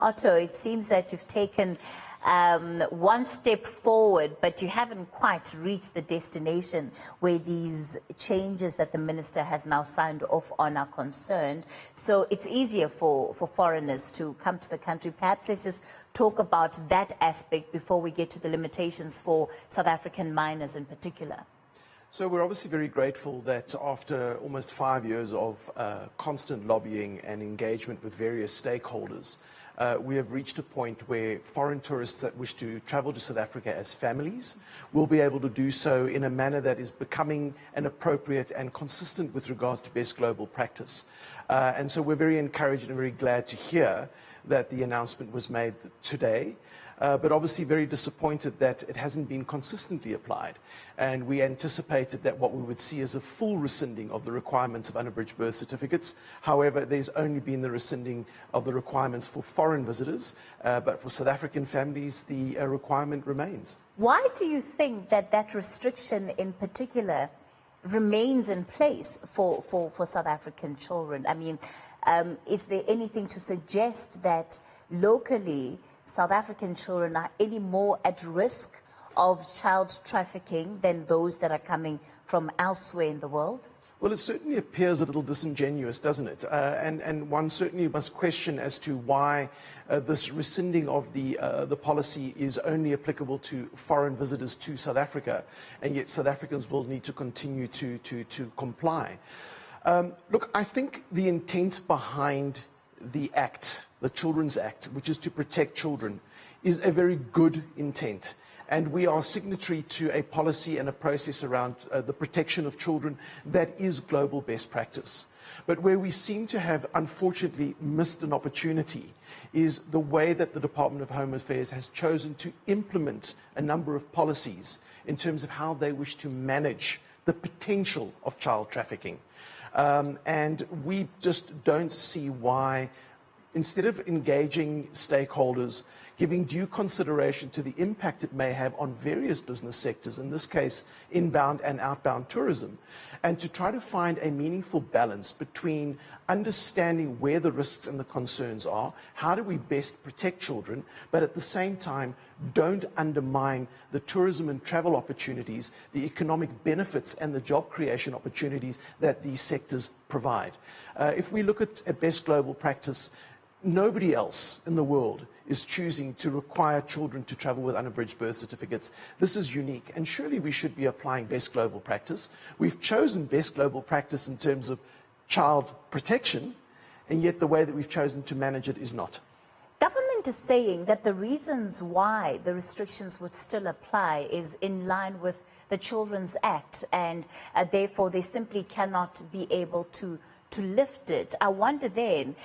Otto, it seems that you've taken one step forward, but you haven't quite reached the destination where these changes that the minister has now signed off on are concerned. So it's easier for foreigners to come to the country. Perhaps let's just talk about that aspect before we get to the limitations for South African minors in particular. So we're obviously very grateful that after almost 5 years of constant lobbying and engagement with various stakeholders, we have reached a point where foreign tourists that wish to travel to South Africa as families will be able to do so in a manner that is becoming an appropriate and consistent with regards to best global practice. And so we're very encouraged and very glad to hear that the announcement was made today. But obviously very disappointed that it hasn't been consistently applied. And we anticipated that what we would see is a full rescinding of the requirements of unabridged birth certificates. However, there's only been the rescinding of the requirements for foreign visitors, but for South African families, the requirement remains. Why do you think that that restriction in particular remains in place for South African children? I mean, is there anything to suggest that locally South African children are any more at risk of child trafficking than those that are coming from elsewhere in the world? Well, it certainly appears a little disingenuous, doesn't it? And one certainly must question as to why this rescinding of the policy is only applicable to foreign visitors to South Africa, and yet South Africans will need to continue to comply. Look, I think the intent behind the Act, the Children's Act, which is to protect children, is a very good intent. And we are signatory to a policy and a process around the protection of children that is global best practice. But where we seem to have, unfortunately, missed an opportunity is the way that the Department of Home Affairs has chosen to implement a number of policies in terms of how they wish to manage the potential of child trafficking. And we just don't see why, instead of engaging stakeholders, giving due consideration to the impact it may have on various business sectors, in this case inbound and outbound tourism, and to try to find a meaningful balance between understanding where the risks and the concerns are, how do we best protect children, but at the same time don't undermine the tourism and travel opportunities, the economic benefits and the job creation opportunities that these sectors provide. If we look at best global practice, nobody else in the world is choosing to require children to travel with unabridged birth certificates. This is unique, and surely we should be applying best global practice. We've chosen best global practice in terms of child protection, and yet the way that we've chosen to manage it is not. Government is saying that the reasons why the restrictions would still apply is in line with the Children's Act, and therefore they simply cannot be able to lift it. I wonder then,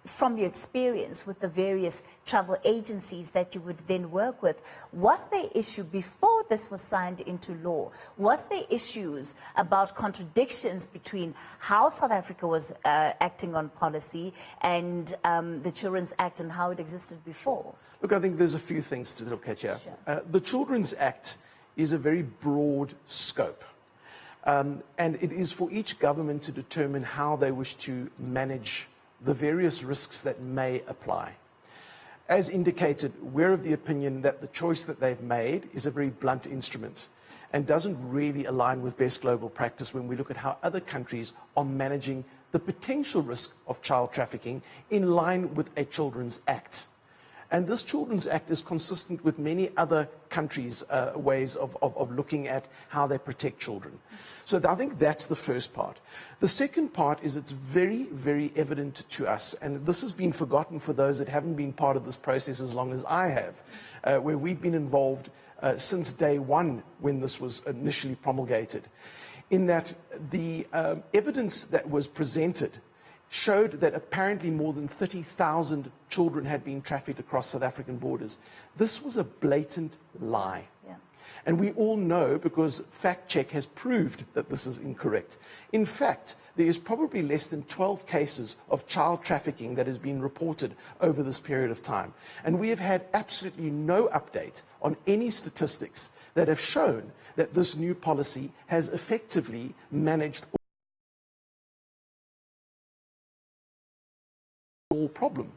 from your experience with the various travel agencies that you would then work with, was there issue before this was signed into law? Was there issues about contradictions between how South Africa was acting on policy and the Children's Act and how it existed before? Look, I think there's a few things to look at here. Sure. The Children's Act is a very broad scope. And it is for each government to determine how they wish to manage the various risks that may apply. As indicated, we're of the opinion that the choice that they've made is a very blunt instrument and doesn't really align with best global practice when we look at how other countries are managing the potential risk of child trafficking in line with a Children's Act. And this Children's Act is consistent with many other countries' ways of looking at how they protect children. So I think that's the first part. The second part is it's very, very evident to us, and this has been forgotten for those that haven't been part of this process as long as I have, where we've been involved since day one when this was initially promulgated, in that the evidence that was presented showed that apparently more than 30,000 children had been trafficked across South African borders. This was a blatant lie. Yeah. And we all know, because fact check has proved that this is incorrect. In fact, there is probably less than 12 cases of child trafficking that has been reported over this period of time. And we have had absolutely no update on any statistics that have shown that this new policy has effectively managed all problem.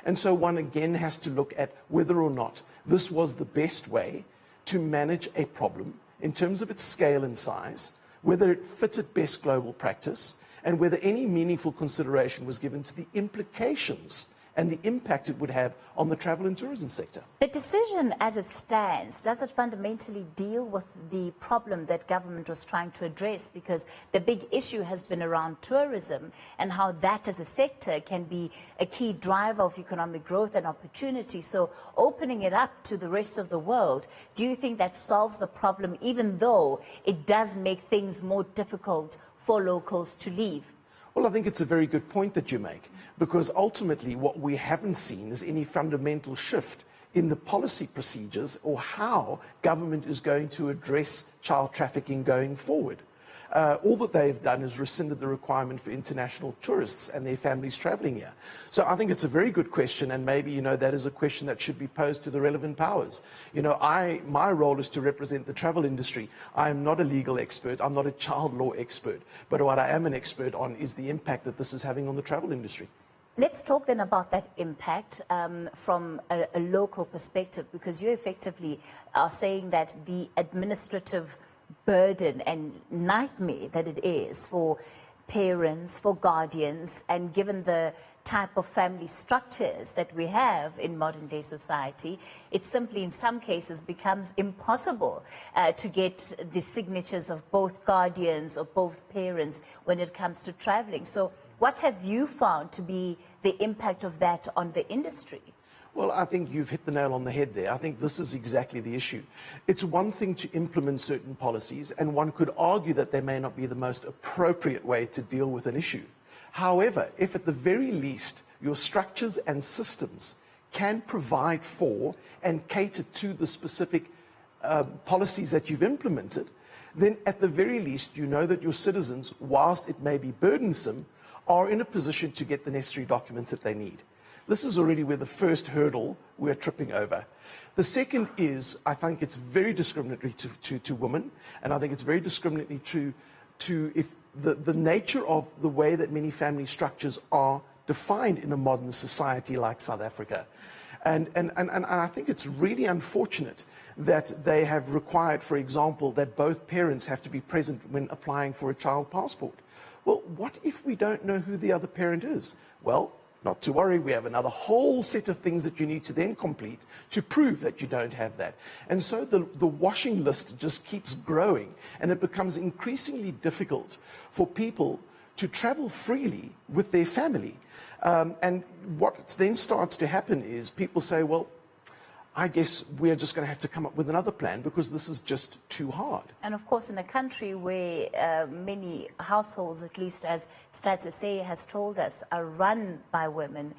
And so one again has to look at whether or not this was the best way to manage a problem in terms of its scale and size, whether it fitted best global practice, and whether any meaningful consideration was given to the implications and the impact it would have on the travel and tourism sector. The decision as it stands, does it fundamentally deal with the problem that government was trying to address? Because the big issue has been around tourism and how that as a sector can be a key driver of economic growth and opportunity. So opening it up to the rest of the world, do you think that solves the problem, even though it does make things more difficult for locals to leave? Well, I think it's a very good point that you make, because ultimately what we haven't seen is any fundamental shift in the policy procedures or how government is going to address child trafficking going forward. All that they've done is rescinded the requirement for international tourists and their families traveling here. So I think it's a very good question, and maybe, that is a question that should be posed to the relevant powers. My role is to represent the travel industry. I am not a legal expert. I'm not a child law expert. But what I am an expert on is the impact that this is having on the travel industry. Let's talk then about that impact from a local perspective, because you effectively are saying that the administrative burden and nightmare that it is for parents, for guardians, and given the type of family structures that we have in modern day society, it simply in some cases becomes impossible to get the signatures of both guardians or both parents when it comes to traveling. So what have you found to be the impact of that on the industry? Well, I think you've hit the nail on the head there. I think this is exactly the issue. It's one thing to implement certain policies, and one could argue that they may not be the most appropriate way to deal with an issue. However, if at the very least your structures and systems can provide for and cater to the specific policies that you've implemented, then at the very least you know that your citizens, whilst it may be burdensome, are in a position to get the necessary documents that they need. This is already where the first hurdle we're tripping over. The second is, I think it's very discriminatory to women, and I think it's very discriminatory to if the nature of the way that many family structures are defined in a modern society like South Africa. And I think it's really unfortunate that they have required, for example, that both parents have to be present when applying for a child passport. Well, what if we don't know who the other parent is? Well, not to worry, we have another whole set of things that you need to then complete to prove that you don't have that. And so the washing list just keeps growing, and it becomes increasingly difficult for people to travel freely with their family. And what then starts to happen is people say, well, I guess we're just going to have to come up with another plan because this is just too hard. And of course, in a country where many households, at least as Stats SA has told us, are run by women,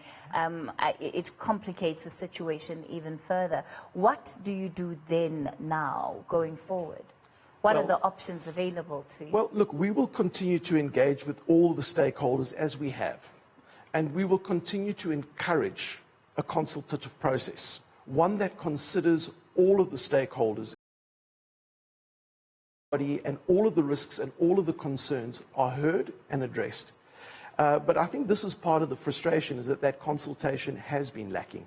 it complicates the situation even further. What do you do then now going forward? What are the options available to you? Well, look, we will continue to engage with all the stakeholders as we have. And we will continue to encourage a consultative process, one that considers all of the stakeholders and all of the risks and all of the concerns are heard and addressed. But I think this is part of the frustration, is that consultation has been lacking.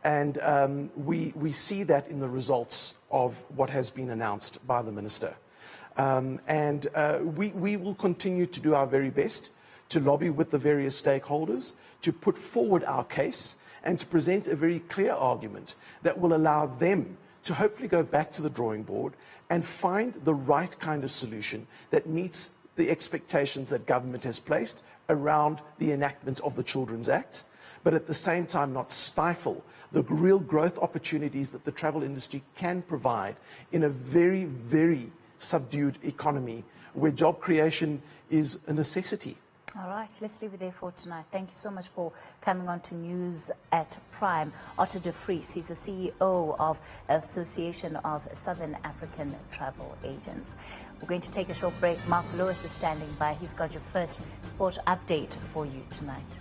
And we see that in the results of what has been announced by the Minister. We will continue to do our very best to lobby with the various stakeholders, to put forward our case, and to present a very clear argument that will allow them to hopefully go back to the drawing board and find the right kind of solution that meets the expectations that government has placed around the enactment of the Children's Act, but at the same time not stifle the real growth opportunities that the travel industry can provide in a very, very subdued economy where job creation is a necessity. All right, let's leave it there for tonight. Thank you so much for coming on to News at Prime. Otto de Vries, he's the CEO of Association of Southern African Travel Agents. We're going to take a short break. Mark Lewis is standing by. He's got your first sport update for you tonight.